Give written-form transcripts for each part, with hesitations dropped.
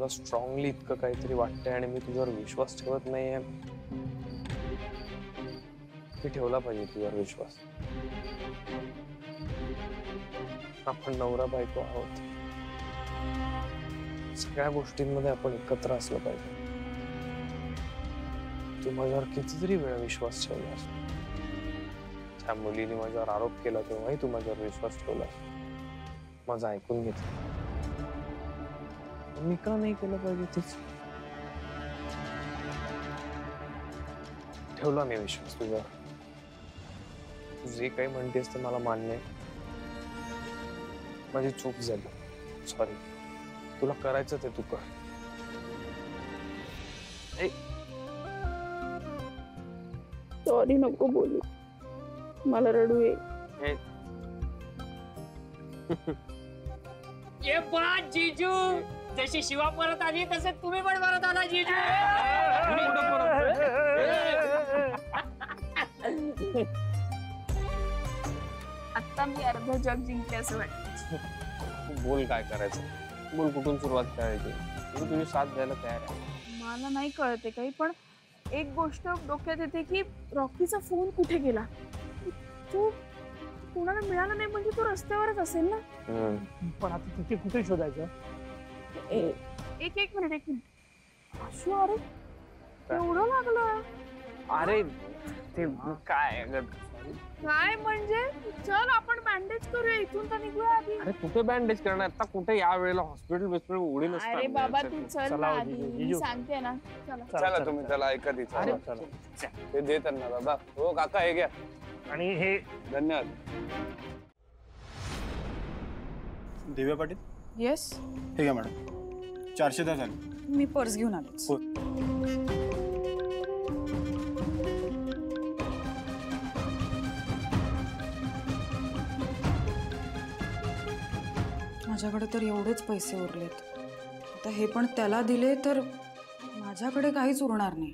तुला स्ट्रॉंगली इतकं काहीतरी वाटतंय आणि मी तुझ्यावर विश्वास ठेवत नाहीये. मी ठेवला पाहिजे तुझ्यावर विश्वास. आपण नवरा बायको आहोत. सगळ्या गोष्टींमध्ये आपण एकत्र असलं पाहिजे. तू माझ्यावर कितीतरी वेळा विश्वास ठेवलास. त्या मुलीने माझ्यावर आरोप केला तेव्हाही तू माझ्यावर विश्वास ठेवलास. माझं ऐकून घेतलं. मी का नाही केलं पाहिजे तीच. ठेवला मी विश्वास तुझ्यावर. तू जे काही म्हणतेस ते मला मान्य आहे. माझी चूक झाली. सॉरी. तुला करायचं ते तू कर. सॉरी नको बोलू. मला रडू येईल. ये बात जीजू, जशी शिवा परत आली तसे तुम्ही पण परत आला जीजू. आता मी अर्ध जग जिंकले असं वाटतं. बोल काय करायचं. बोल कुठून सुरुवात करायची. मी तुझी साथ द्यायला तयार आहे. मला नाही कळते काही, पण एक गोष्ट डोक्यात येते की रॉकीचा फोन कुठे गेला. तू कोणाला मिळाला नाही म्हणजे तो रस्त्यावरच असेल ना. पण आता तिथे कुठे शोधायचं. एक मिनिट. आशू, अरे एवढं लागलं. अरे ते काय काय म्हणजे चल आपण बँडेज करूया. इथून तर निघूया आधी. अरे कुठे बँडेज करणार आता. कुठे या वेळेला हॉस्पिटल उघडी नसतात. अरे बाबा तू चल ना आधी. मी सांगते ना. चला तुम्ही त्याला ऐका तिचं. ते दे त्यांना बाबा. हो काका हे घ्या. आणि हे धन्यवाद. दिव्या पाटील. येस. हे घ्या मॅडम. 410 झाले. मी पर्स घेऊन आलेच. हो. माझ्याकडे तर एवढेच पैसे उरलेत. आता हे पण त्याला दिले तर माझ्याकडे काहीच उरणार नाही.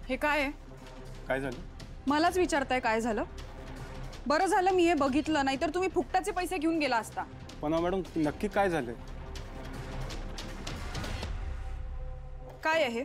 हे काय आहे? काय झालं? मलाच विचारताय काय झालं? बरं झालं मी हे बघितलं, नाहीतर तुम्ही फुकटाचे पैसे घेऊन गेला असता. पण मॅडम नक्की काय झालं? काय आहे?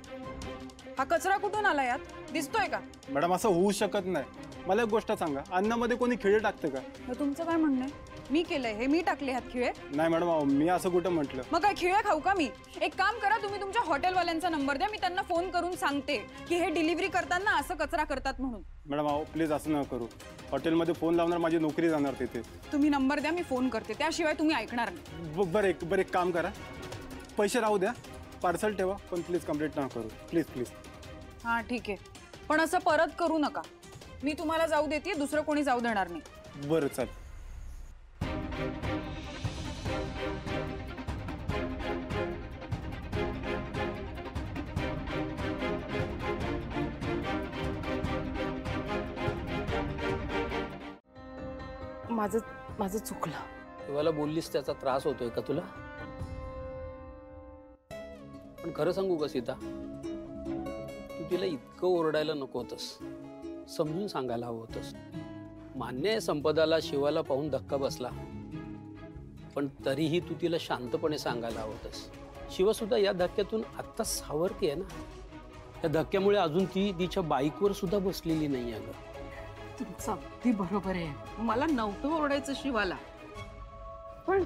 हा कचरा कुठून आला यात? दिसतोय का? मॅडम असं होऊ शकत नाही. मला एक गोष्ट सांगा, अन्नामध्ये कोणी खिळे टाकतं का? मग तुमचं काय म्हणणं आहे? मी केलंय हे? मी टाकले ह्यात खिळे? नाही मॅडम, मी असं कुठं म्हटलं. मग काय खिळे खाऊ का मी? एक काम करा, तुम्ही तुमच्या हॉटेलवाल्यांचा नंबर द्या. मी त्यांना फोन करून सांगते की हे डिलिव्हरी करताना असं कचरा करतात म्हणून. मॅडम प्लीज असं नका करू. हॉटेलमध्ये फोन लावणार, माझी नोकरी जाणार तिथे. तुम्ही नंबर द्या, मी फोन करते. त्याशिवाय तुम्ही ऐकणार नाही. बरं एक काम करा. पैसे राहू द्या, पार्सल ठेवा, पण प्लीज कंप्लेंट नका करू. प्लीज. हां ठीक आहे, पण असं परत करू नका. मी तुम्हाला जाऊ देते, दुसरं कोणी जाऊ देणार नाही. बरं चाल. माझं चुकलं. शिवाला बोललीस त्याचा त्रास होतोय का तुला? पण खरं सांगू का सीता, तू तिला इतकं ओरडायला नको होतंस. समजून सांगायला हवं होतंस. मान्य आहे संपदाला शिवाला पाहून धक्का बसला, पण तरीही तू तिला शांतपणे सांगायला हवं होतंस. शिवा सुद्धा या धक्क्यातून आत्ता सावरते आहे ना. या धक्क्यामुळे अजून ती तिच्या बाईकवर सुद्धा बसलेली नाही आहे ग. तुमचं अगदी बरोबर आहे. मला नव्हतं ओरडायचं शिवाला, पण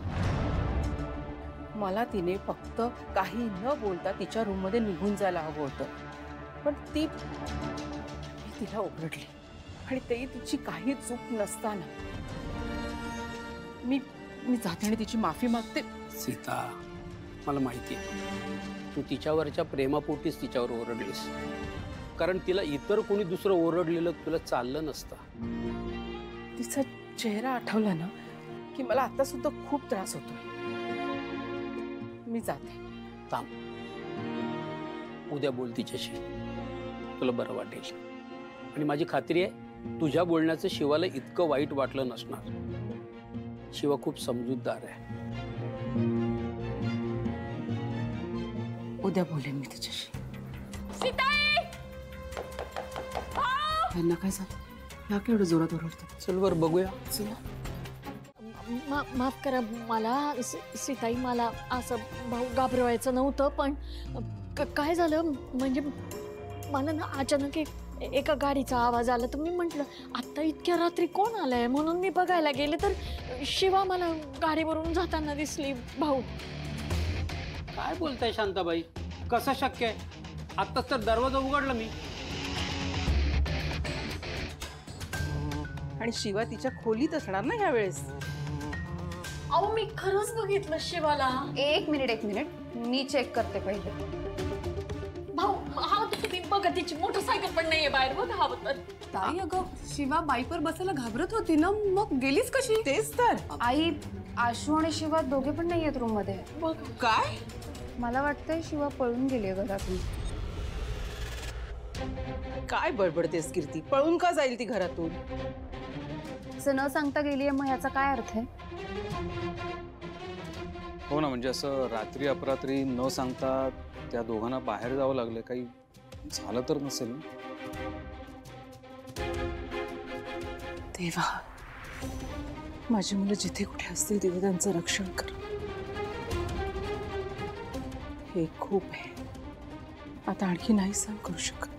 मला तिने फक्त काही न बोलता तिच्या रूम मध्ये निघून जायला हवं होतं. पण मी तिला ओरडले आणि तेही तिची काही चूक नसताना. मी जाते आणि तिची माफी मागते. सीता, मला माहिती आहे तू तिच्यावरच्या प्रेमापोटीच तिच्यावर ओरडलीस, कारण तिला इतर कोणी दुसरं ओरडलेलं तुला चाललं नसतं. तिचा चेहरा आठवला ना की मला आता सुद्धा खूप त्रास होतोय. मी जाते. थांब, उद्या बोल तिच्याशी, तुला बरं वाटेल. आणि माझी खात्री आहे तुझ्या बोलण्याचं शिवाला इतकं वाईट वाटलं नसणार. शिवा खूप समजूतदार आहे. उद्या बोलेन मी तिच्याशी. त्यांना काय झालं? ह्या केवढं जोरात ओरडतात. चल बरं बघूया. माफ करा मला सीताई, मला असं भाऊ घाबरवायचं नव्हतं, पण काय झालं म्हणजे मला ना अचानक एका गाडीचा आवाज आला, तर मी म्हटलं आत्ता इतक्या रात्री कोण आलंय, म्हणून मी बघायला गेले तर शिवा मला गाडीवरून जाताना दिसली. भाऊ काय बोलताय शांताबाई? कसं शक्य आहे? आत्ताच तर दरवाजा उघडला मी. आणि शिवा तिच्या खोलीत असणार ना यावेळेस. अहो मी खरंच बघितलं शिवाला. एक मिनिट मी चेक करते पहिले. भाऊ हा तुम्ही बघा, तिची मोटरसायकल पण नाहीये बाहेर, बघा हवं तर. ताई अगं शिवा बाईकवर बसायला घाबरत होती ना, मग गेलीच कशी? तेच तर. आई, आशू आणि शिवा दोघे पण नाहीयेत रूम मध्ये. काय? मला वाटतंय शिवा पळून गेली घरातून. काय बडबडतेस कीर्ती? पळून का जाईल ती घरातून? असं न सांगता गेलीये, मग याचा काय अर्थ आहे? हो ना, म्हणजे असं रात्री अपरात्री न सांगता त्या दोघांना बाहेर जावं लागलं, काही झालं तर नसेल ना? देवा, माझी मुलं जिथे कुठे असतील तिथे त्यांचं रक्षण कर. हे खूप आहे, आता आणखी नाही सहन करू शकत.